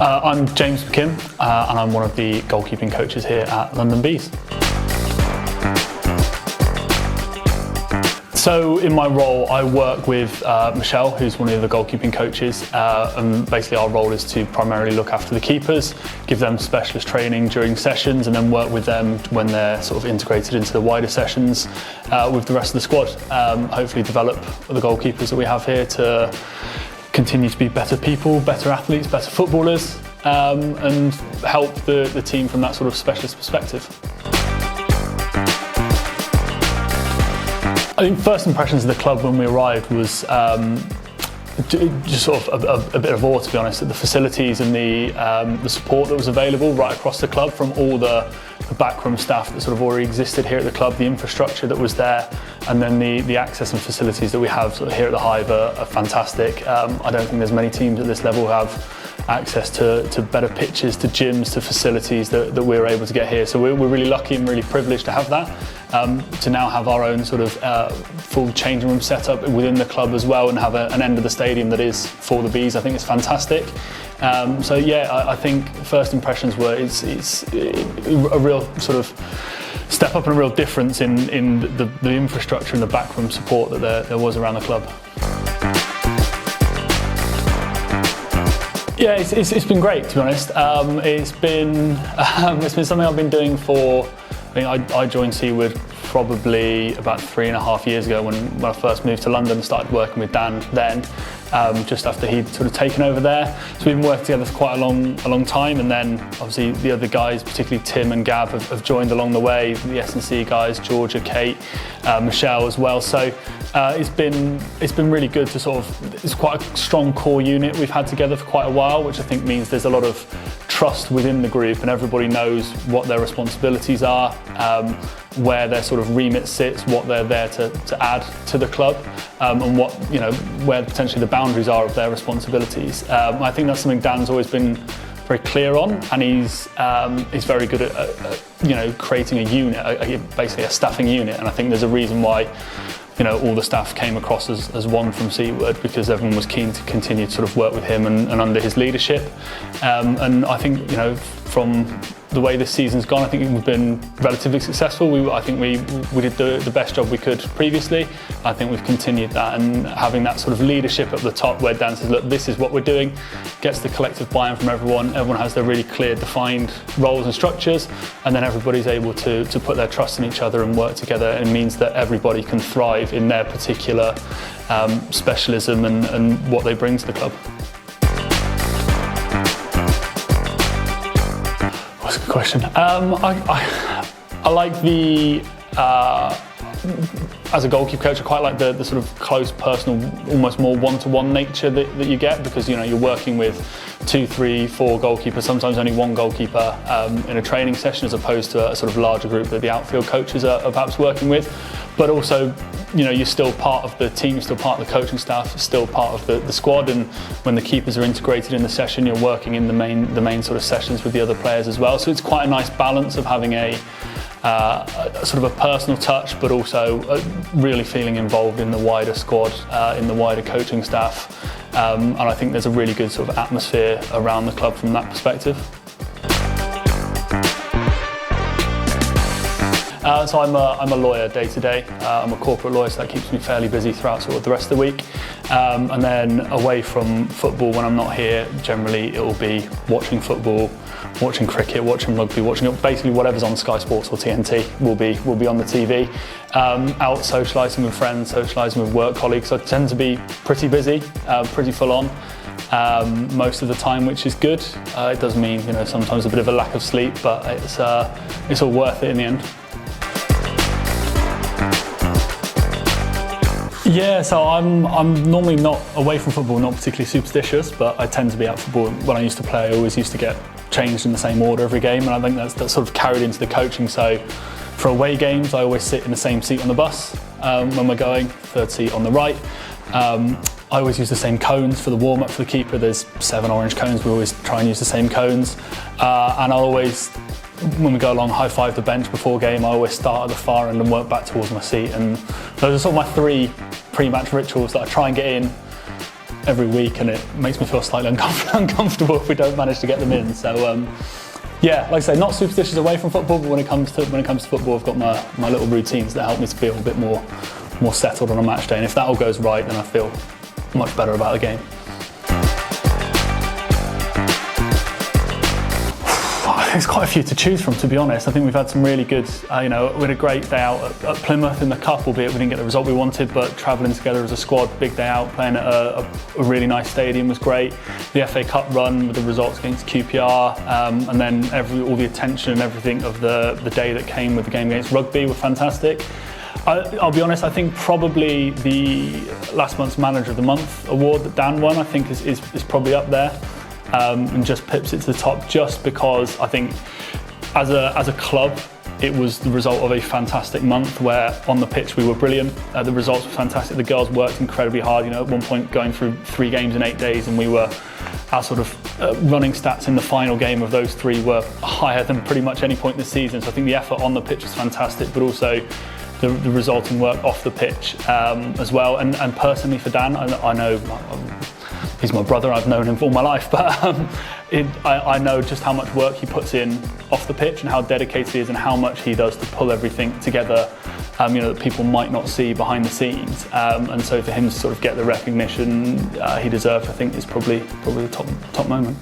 I'm James McKimm, and I'm one of the goalkeeping coaches here at London Bees. So in my role, I work with Michelle, who's one of the goalkeeping coaches, and basically our role is to primarily look after the keepers, give them specialist training during sessions, and then work with them when they're sort of integrated into the wider sessions with the rest of the squad. Hopefully develop the goalkeepers that we have here to continue to be better people, better athletes, better footballers, and help the team from that sort of specialist perspective. I think first impressions of the club when we arrived was just sort of a bit of awe, to be honest, at the facilities and the support that was available right across the club from all the backroom staff that sort of already existed here at the club, the infrastructure that was there, and then the access and facilities that we have sort of here at the Hive are fantastic. I don't think there's many teams at this level who have access to better pitches, to gyms, to facilities that we're able to get here. So we're really lucky and really privileged to have that. To now have our own sort of full changing room set up within the club as well, and have an end of the stadium that is for the Bees, I think it's fantastic. So yeah, I think first impressions were it's a real sort of step up and a real difference in the infrastructure and the backroom support that there was around the club. Yeah, it's been great, to be honest. It's been something I've been doing for. I joined Seaward probably about 3.5 years ago when I first moved to London and started working with Dan then, just after he'd sort of taken over there. So we've been working together for quite a long time, and then obviously the other guys, particularly Tim and Gab, have joined along the way, the S&C guys, Georgia, Kate, Michelle as well. So it's been really good to sort of, it's quite a strong core unit we've had together for quite a while, which I think means there's a lot of trust within the group and everybody knows what their responsibilities are, where their sort of remit sits, what they're there to add to the club, and what, you know, where potentially the boundaries are of their responsibilities. I think that's something Dan's always been very clear on, and he's very good at you know, creating a unit, basically a staffing unit, and I think there's a reason why, you know, all the staff came across as one from Seaward, because everyone was keen to continue to sort of work with him and under his leadership. And I think, you know, from the way this season's gone, I think we've been relatively successful. I think we did the best job we could previously. I think we've continued that, and having that sort of leadership at the top where Dan says, look, this is what we're doing, gets the collective buy-in from everyone. Everyone has their really clear defined roles and structures, and then everybody's able to put their trust in each other and work together. It means that everybody can thrive in their particular specialism and what they bring to the club. That's a good question. I like as a goalkeeper coach, I quite like the sort of close, personal, almost more one-to-one nature that you get, because, you know, you're working with 2, 3, 4 goalkeepers, sometimes only one goalkeeper in a training session, as opposed to a sort of larger group that the outfield coaches are perhaps working with. But also, you know, you're still part of the team, you're still part of the coaching staff, still part of the squad, and when the keepers are integrated in the session, you're working in the main sort of sessions with the other players as well. So it's quite a nice balance of having a sort of a personal touch, but also really feeling involved in the wider squad, in the wider coaching staff, and I think there's a really good sort of atmosphere around the club from that perspective. So I'm a lawyer day to day. I'm a corporate lawyer, so that keeps me fairly busy throughout sort of the rest of the week. And then away from football, when I'm not here, generally it will be watching football, watching cricket, watching rugby, watching basically whatever's on Sky Sports or TNT will be on the TV. Out socialising with friends, socialising with work colleagues. I tend to be pretty busy, pretty full on. Most of the time, which is good. It does mean, you know, sometimes a bit of a lack of sleep, but it's all worth it in the end. Yeah, so I'm normally not, away from football, not particularly superstitious, but I tend to be at football. When I used to play, I always used to get changed in the same order every game, and I think that's sort of carried into the coaching. So for away games, I always sit in the same seat on the bus when we're going, third seat on the right. I always use the same cones for the warm-up for the keeper. There's 7 orange cones, we always try and use the same cones. And I'll always, when we go along, high-five the bench before game. I always start at the far end and work back towards my seat. And those are sort of my 3 pre-match rituals that I try and get in every week, and it makes me feel slightly uncomfortable if we don't manage to get them in. So yeah, like I say, not superstitious away from football, but when it comes to football, I've got my little routines that help me to feel a bit more settled on a match day. And if that all goes right, then I feel much better about the game. There's quite a few to choose from, to be honest. I think we've had some really good, we had a great day out at Plymouth in the Cup, albeit we didn't get the result we wanted, but travelling together as a squad, big day out, playing at a really nice stadium was great. The FA Cup run with the results against QPR, and then all the attention and everything of the day that came with the game against Rugby were fantastic. I'll be honest, I think probably the last month's Manager of the Month award that Dan won, I think is probably up there. And just pips it to the top, just because I think as a club it was the result of a fantastic month where on the pitch we were brilliant, the results were fantastic, the girls worked incredibly hard, at one point going through 3 games in 8 days, and our sort of running stats in the final game of those 3 were higher than pretty much any point this season. So I think the effort on the pitch was fantastic, but also the resulting work off the pitch as well. And personally for Dan, I know he's my brother, I've known him for all my life, but I know just how much work he puts in off the pitch and how dedicated he is and how much he does to pull everything together, that people might not see behind the scenes. And so for him to sort of get the recognition he deserves, I think is probably the top moment.